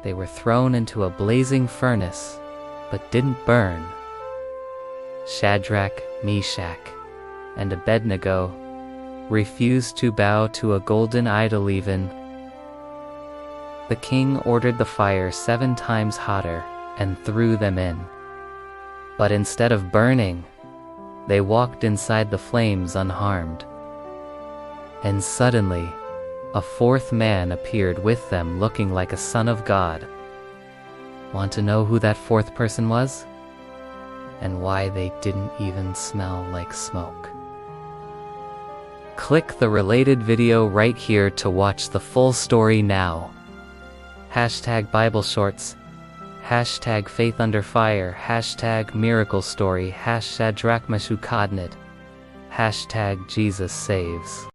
They were thrown into a blazing furnace, but didn't burn. Shadrach, Meshach, and Abednego refused to bow to a golden idol even. The king ordered the fire 7 times hotter and threw them in. But instead of burning, they walked inside the flames unharmed. And suddenly, a 4th man appeared with them looking like a son of God. Want to know who that 4th person was? And why they didn't even smell like smoke? Click the related video right here to watch the full story now. #Bible Shorts, #Faith Under Fire, #Miracle Story, #Shadrach Meshach Abednego, #Jesus Saves.